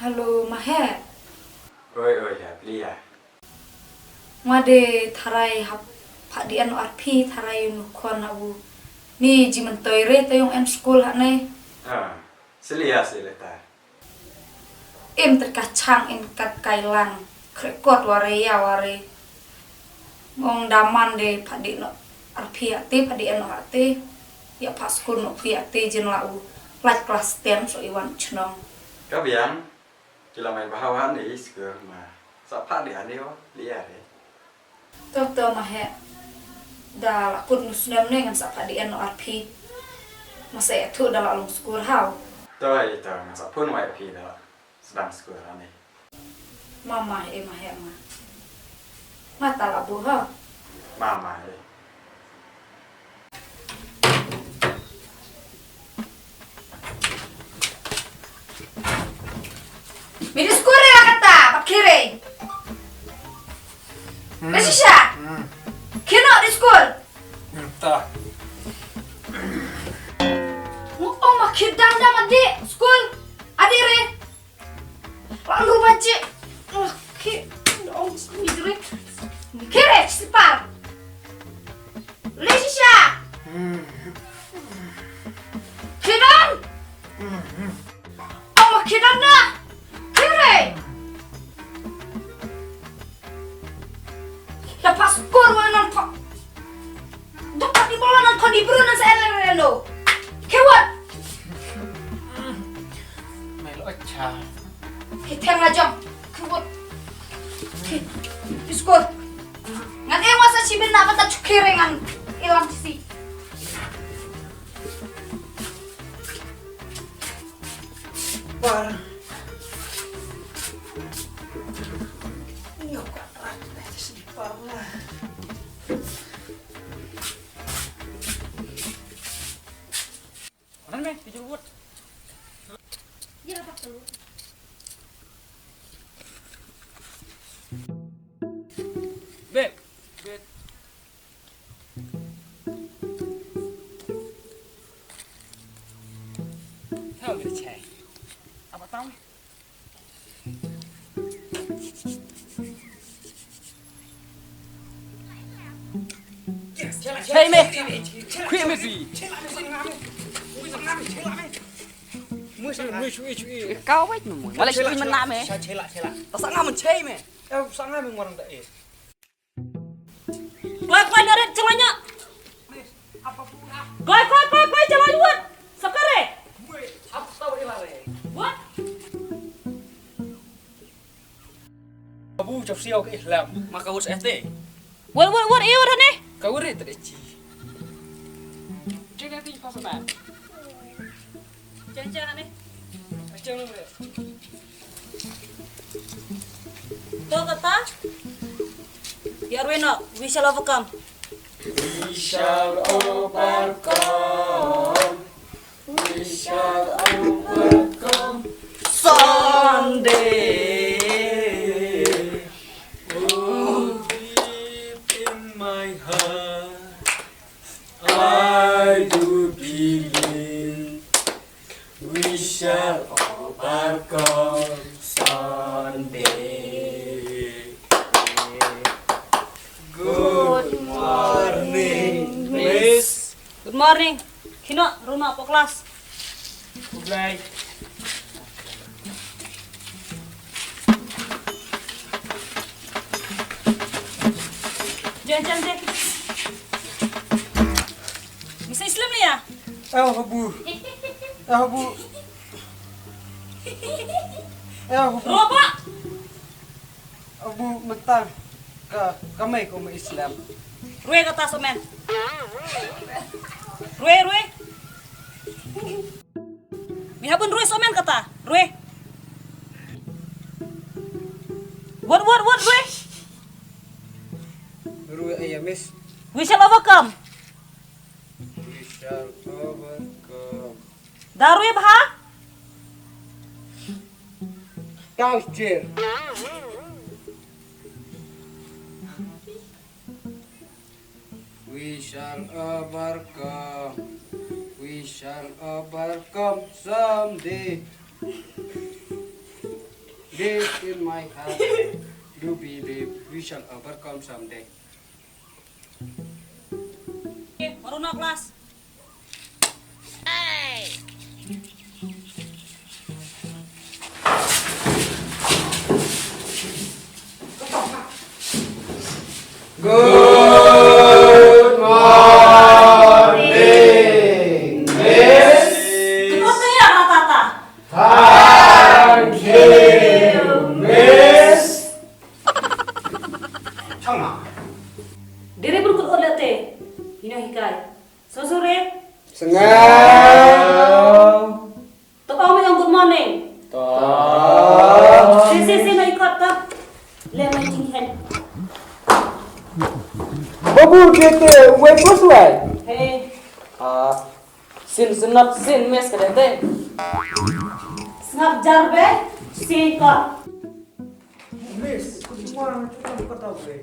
Halo Mahe, Oi, ya, beli ya. ngade tharai hap pak di anu arpi tharai nukon abu. Ni jimen toire tayong en school hane. Selia ta. Em terkacang in kat kailan. Krekot ware ya ware. Ngong daman de pak di no arpi ate pak di anu ate. Ya pak school no pi ate jen lau. Like kelas 10 so iwan chnong. Các biang, kila main bahawan ni seker ma. Sapa di ane ho, lia deh. Toto Mahe. Da lakut nusnam ne ngan sapa di anu arpi. Masa itu dah lalu school hau. Toi itu ngasa pun wai pi dah. Sedang seker ane. Mama Mahe ma. Mata labu ha. Mama. Midi skure lah kata, Pak Kiri. Resisha. Kino di school. Tak. Oh makidang dah madi school. Adire. Lalu baca. Oh midre. Kiri sipar. Resisha. Kidang. Oh makidang dah. Lepas skor mana pak? Dapat di bola nan kau di berunan saya lo. Kewat. Melo acha. Kita ngajak. Kewat. Di skor. Ngan masa si benda apa tak cukerengan ilang si. Par. Mana me? Tujuh buat. Ya pak tu. Bet. Tahu dia cai. Apa tahu? Cai me. Kuih me bi. Kau baik memang. Malah sih menang me. Cela. Tak sangat mencai me. Sangat mengorang tak eh. Kau dari celanya. Kau jalan luar. Sekarang. Apa tahu ilare? What? Abu jauh siau ke Islam. Maka urus ST. What iyo dah ni? Kau urus terci. Jangan tinggi pasal tak. Jangan ni. Jangan le. Tuh kata. Ya Rweno, we shall overcome. We shall overcome. We shall overcome Someday. Oh, deep in my heart, I do believe we shall overcome someday. Good morning, Miss. Good morning. Kino, rumah apa kelas? Goodbye. Jangan deh. Bisa Islam ni ya? Abu. Roba. Abu mentang kami kaum Islam. Rwe kata somen. Rwe. Mihapun Rwe somen kata. Rwe. What Rwe? Rue ayah Miss. We shall overcome. We shall overcome. Darwe baha? Kau cer. We shall overcome. We shall overcome someday. Deep in my heart, do believe we shall overcome someday. Marunong Clas. Good morning, Miss. Seperti ya Tata. Thank you, Miss. Chama. Diri berikut odate. Hino hikai. Sosore. Sengal. Tokong yang good morning. Ta. Si na ikut tak. Lemai jinghen. Babu kete way posway. Hey. Sin senat sin mes kadete. Snap jarbe. Si ikut. Miss, kumana kita kata we.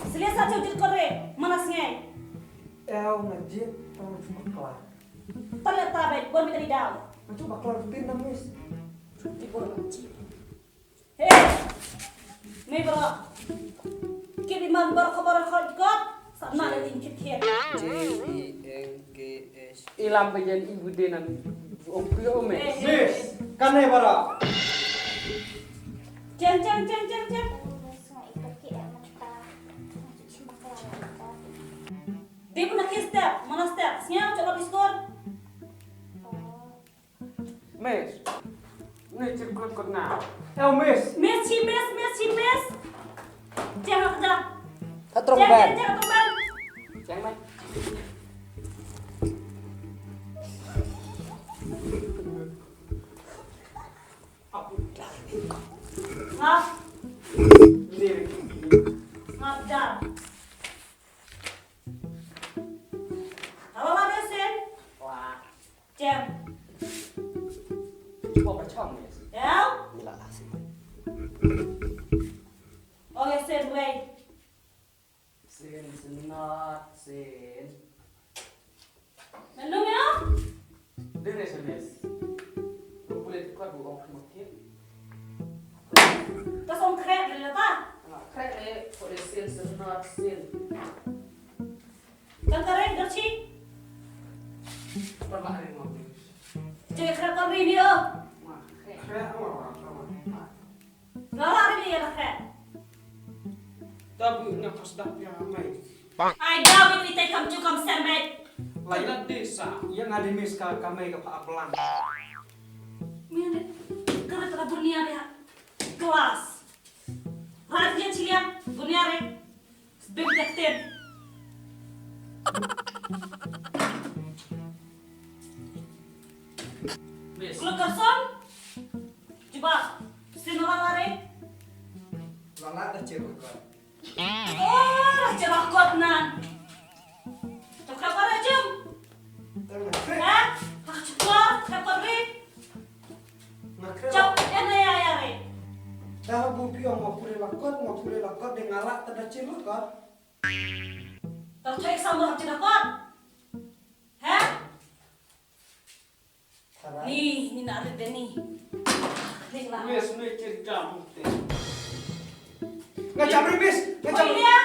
Selesa cewek kore. Mana singai. Ngajit tong cuma kelar. Talia tabe. Bon minta di dalam. Coba kelar rutin na Miss. Di bawah kunci. Hey. Nih bro. Kiri man kabar kot. Sama ada tingkit kiat. JENGS. Ilam bagian ibu denan. Om prio me. Miss, kane bara. Ceng. Dia pernah step, mana step? Siapa coba diskon? Mes. Ini cirkut kot na. Miss. Mes. Jangan kerja. Katrong Jangan ban. terbang. Jangan main. Ngap. Ngap jar. Halo lari sen. Wah. Cem. Coba percong mes. Ya. Gila lah sih. Oke sen wait. Sin senat sin. Belum ya? Dene mes. Lu boleh kuat bu om kemudian. Terus om kret dulu tak? Krek le, boleh sin senat sin. Kan keren gerci. Pernah hari ngopi. Cek kret kami dia. Mah, Kaya orang sama. Lala hari dia nak kret. Tapi ngakas dak ya mai. I doubt it will come to come stand back. Laila desa yang ada Miss ka kamay ka paapelan. Mene, kare tera dunia dia. Kelas. Rakyat dia cilia, dunia re. Sebab dekten. Mes. Kalau kerson, coba sinora lare. Lala da ceruk ka. Oh, cerah kot nan. Cakap apa jam? Eh, cakap apa re? Cak, ene ya ya re. Dah bupi ngapure lakot de ngalak tada ceruk ka. Tahu cek sambal cerah kot. Heh? Ni nak ada ni. Ni lah. Miss ni cerita bukti. Ngajamri Miss, Oh ngajamri. iya?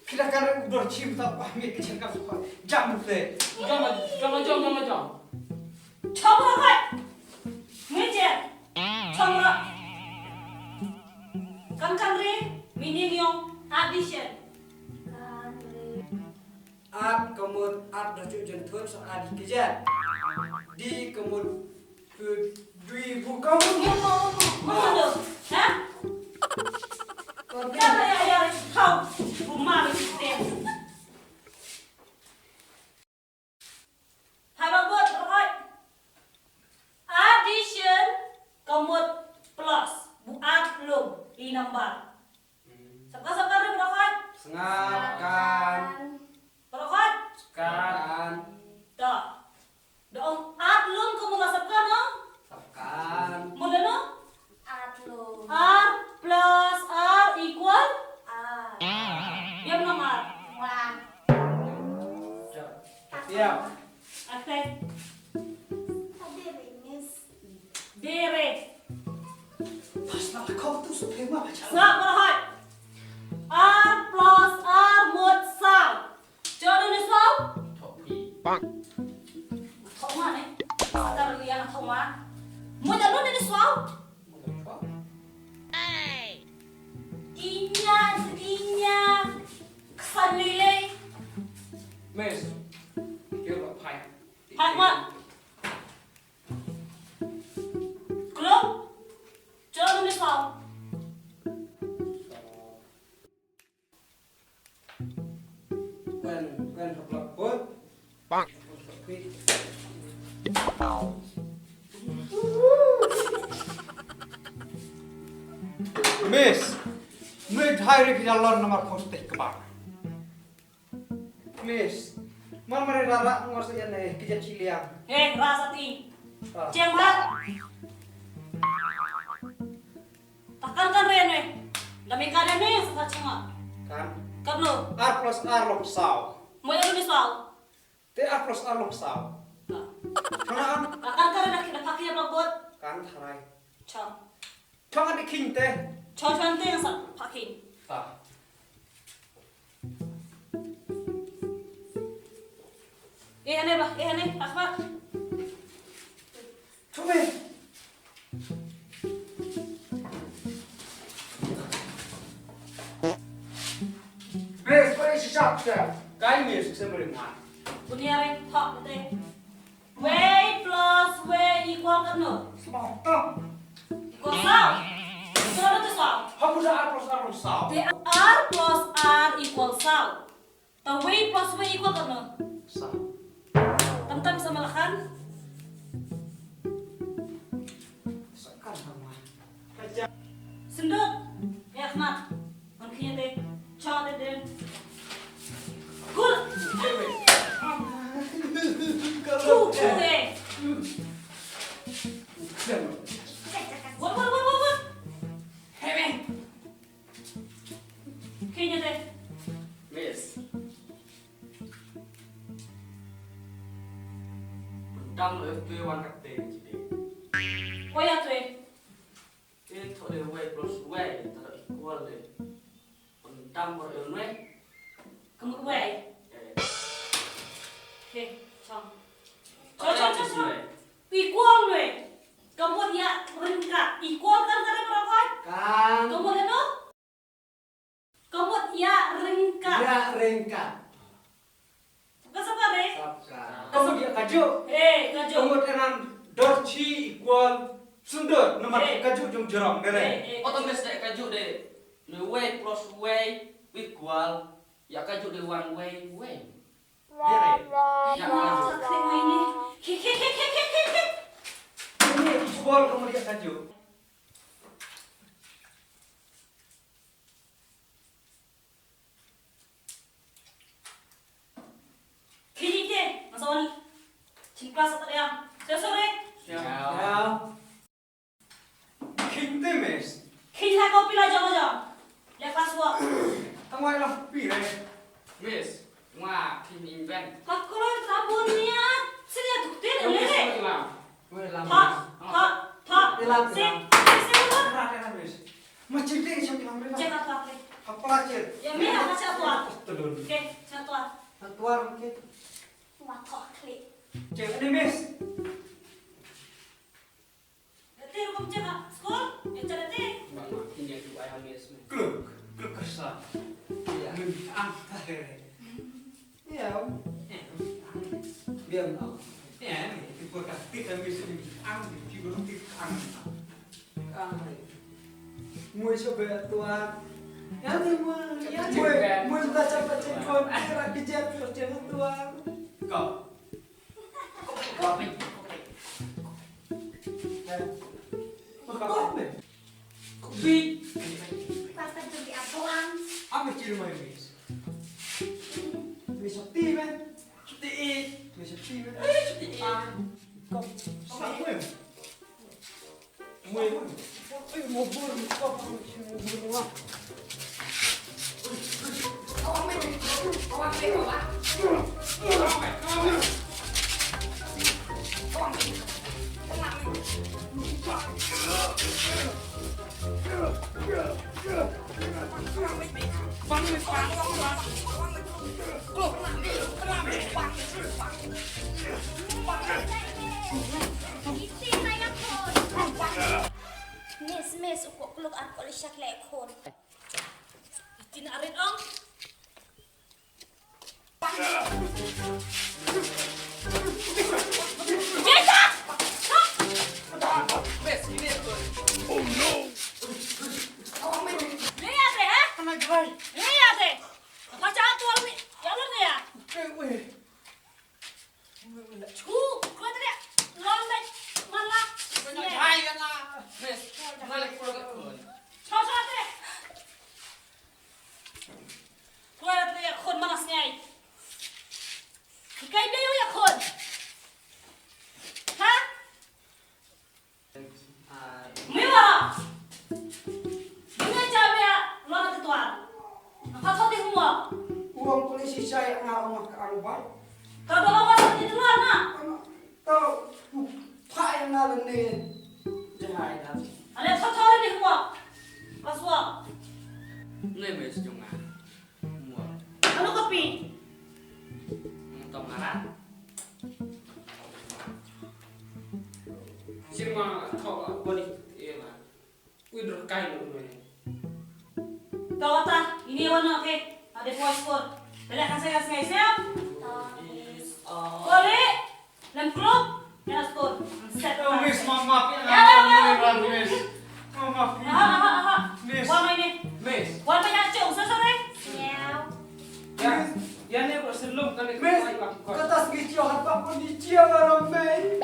Kita kan udah cinta pamit ke cerita jam bukti. Jangan. Coba kot. Meje. Coba. Kan re, meaning yung addition. At kemud at dah cuci thun so adi kejar. Di kemud dui buka Yung mau tu, hah? Kaya ya kau rumah ni. Habang buat berkait addition kemud plus buat belum di number. Sekar ni berkait Sengakan berkait kan dah. Dong add belum kamu masukkan no? tekan Mula no? Atlo. R plus R equal A. dia nomor. Wah. siap. Okay. Tadi Miss. Dire. Susah tema baca. Sao có hỏi. R plus R một sao. Cho nó đi sao? Thông hóa này. Ta được là thông hóa. Muốn cho nó đi sao? Inya. Kesan lele. Mes. Kêu là phải. Hai quá. Club. Cho nó đi sao? Quen học lập bớt. Bang. Mes. Mới hai rek jalan nomor postek ke bawah. Mes. Mal mereka rara ngorsen nih kerja ciliang. Hei, rasa ti. Ah. Cem hat. Takkan kan Rene. Dami kada ne sa cuma. Kan? Kapno. R plus R log sao. Mo yang ni soal. T R plus R log sao. Kan? Takkan kan nak kita pakai apa buat? Kan harai. Chong. Kan ada king teh. Chong chong tu yang sa pakai. Ah. Ane apa? Coba. Mes, kau isi siap siap. Kau mes sebenarnya. Dunia re thok te. W plus W equal kan no? Semata. Equal sao? Sao tu sao? Apa dah R plus R log sao? T R plus R equal sao. Ta W plus W equal kan no? Sao. Tam sama lakan. Sekarang sama. Sendut. Ya Ahmad. Mungkin te. Cha te den. Cool. Cool te. What? Hei. Kayaknya te. Mes. Bentang lo FP wan kate jadi. Oh ya te. Itu ada W plus W tidak equal deh. Bentang berapa W? Kamu W. Eh. Oke, Chong. Chong. Equal we. Kamu dia ringkat. Equal kan kada berapa? Kan. Kamu dia no? Kamu dia ringkat. Ya ringkat. Kasapa re? Sabkan. Kamu dia kaju. Kaju. Kamu dengan dot C equal sundut nomor kaju jum jerong dere. Otomatis dek kaju deh. Le W plus W equal ya kaju deh one way W. Dere. Ya kaju. Terima ini. Ini equal kamu dia kaju. Kini ke? Masawan. Cingklas atau yang? Sore. Ya. King temes. Kini hai kau pilih jangan. Ya kelas dua. Kamu ayolah pire. Mes. Wah, kini invent. Kau kalau sabunnya sedia tukti Kamu deh. bisa bilang. Thak. Sip. Rata mes. Macam dia siapa bilang mereka? Cek apa? Hak pelacir. Ya mina macam apa? Telur. Oke, satu. Tuar mungkin. Wah, kok klik. Cek ini mes. Nanti kamu cek skor. Ya cek nanti. Bang, ini yang dua yang mes. Kluk kesan. Iya. Angkat dere. Iya. Biar mau. Ya, itu bukan kita bisa ambil figurun kita ambil. Mau coba tuan. Ya tuan. Mau baca tuan. Akhirnya kejap kerjanya tuan. Kau. Apa? Kopi. Pasta jadi apaan? Apa ciri main mis? Besok tiba. Besok tiba. Kau sama ya? Mau buru kau mau buru apa? Iti na yan ko. Miss, ukok kulog ako ulit siya lekon. Iti na rin ang. Lihat deh, ha? Lihat deh. Baca aturan nih. Ya lu nih ya. Kau tadi lomba malah. Coba deh. Kau tadi ya kon manasnya. Kayak dia ya kon. Hah? Mewah. Ini cabai luar ketuan. Apa kau di rumah? Uang polisi saya nggak ke Arubah. Kau bawa masuk di luar nak? Tahu Pak yang ngalen nih. Jahai dah. Ada satu di rumah. Paswa. Lemes junga. Mua. Lalu kopi. Tong ngaran. Sirma kau boni. Iya lah. Widro kain lu ini. Kau kata ini warna oke. Ada fosfor. Tidak akan saya kasih siap. Boleh. Lem klub. Ya skor. Set. Miss mama Miss. Mama Miss. Warna ini. Mes. Warna yang cewek sore. Ya ni kau selum kan Miss, kata segitu apa pun dicium orang Miss.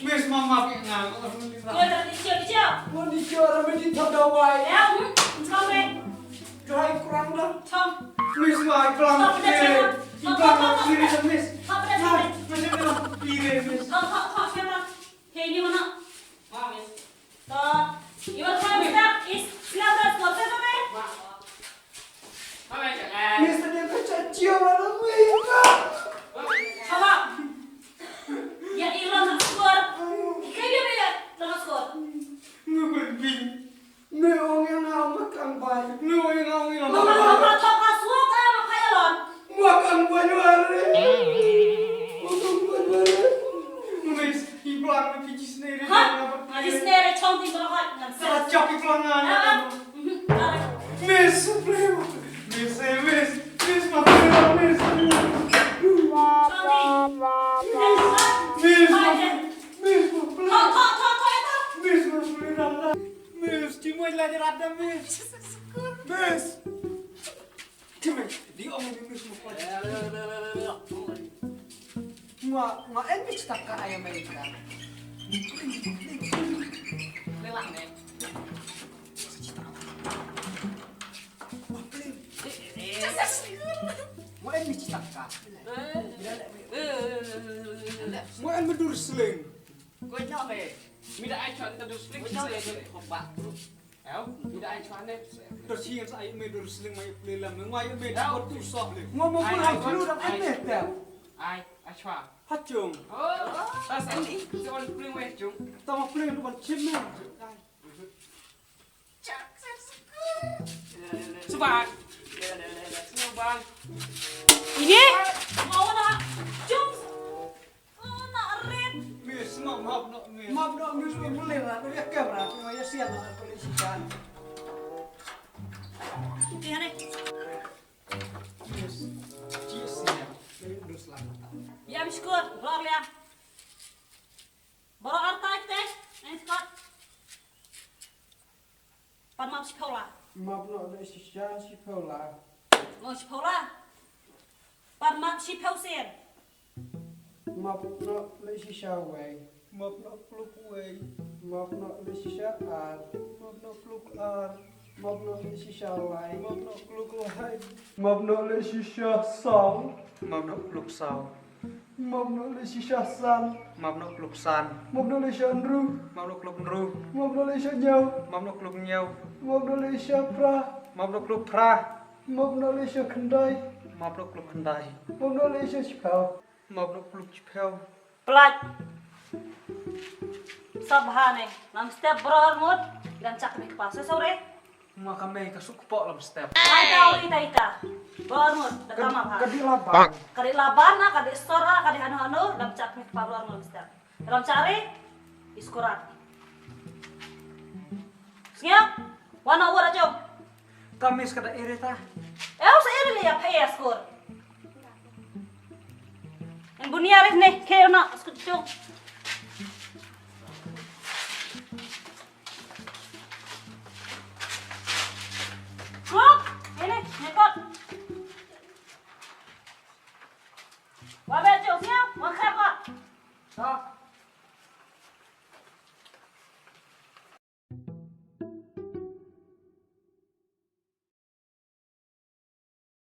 Miss mama ngang. Kau dari cewek. Mau dicium orang Miss di tadawai. Ya, sampai. Doai kurang dah. Tom. Miss mah iklan kiri. Iklan kiri Miss. Apa dah sampai? Macam mana kiri Miss. Kau siapa? Hei ini mana? Ma mes. Your time step is 11 sore. Ma mes jangan. Miss tadi baca cium orang Miss. Coba. Ya Iron nak skor. Kayak dia nak skor. Ngeberbing. Neong yang makan bayi. Neong yang Mama coba suka makanya lon. makan bayi hari. Makan bayi hari. Miss, iklan biji sendiri. Hah? Ngaji sendiri conting berapa? Seracap iklanannya. Miss, supreme. Miss, makan Miss. Miss, cuma belajar ada Miss. Miss. Cuma diomongin Miss mau. Nggak Miss tak ke ayam Amerika. Lelak deh. Mau Miss tak ke. Mau mendur seling. Kau nyok deh. Mida ai chọn terus klik sih hoba. Eo, mida ai chọn deh. Terus yang saya mendur seling mai pelela mengai mendur tu sok le. Ngomong pun hai dulu dah Miss dah. Ai chọn. Hacung. Oh, pas ini jangan peling weh jung. Tama pelela depan cimeng. Sebang. Sebang. Ini mau nak jum. Nak red. Miss, maaf Miss. Maaf Miss, pelela tu ya kamera, cuma ya siap dengan polisi kan. Ini nih. Miss, siap. Mendur selamat. Ya biskut, keluar ya. Baru artai teh. Ini skot. Pan mau sekolah. Maaf ada sisa sekolah. Mau sekolah. Pan mau sekolah. Maaf ada sisa way. Maaf peluk way. Maaf ada sisa ar. Maaf peluk ar. Maaf ada sisa lay. Maaf peluk lay. Maaf ada sisa sang. Maaf peluk sang. Maaf ada sisa san. Maaf peluk san. Maaf ada sisa nru. Maaf peluk nru. Maaf ada sisa nyau. Maaf peluk nyau. Maaf ada sisa pra. Maaf peluk pra. Maaf ada sisa kendai. Maaf peluk kendai. Maaf ada sisa cipau. Maaf peluk cipau. Pelat. Sabhane. Nam setiap berhormat dan cak nih pas sore. Mua kami kasuk pok lam step. Ada ita. Bangun, datang apa? Kadi labang. Kadi labana, kadi sora, kadi anu-anu, dalam cak ni kepaluan dalam setiap. Dalam cari, iskuran. Siap? Wana ura jom. Kami sekadar iri ta. Usah iri lihat payah skur. Yang bunyi arif nih, kaya nak, skut jom.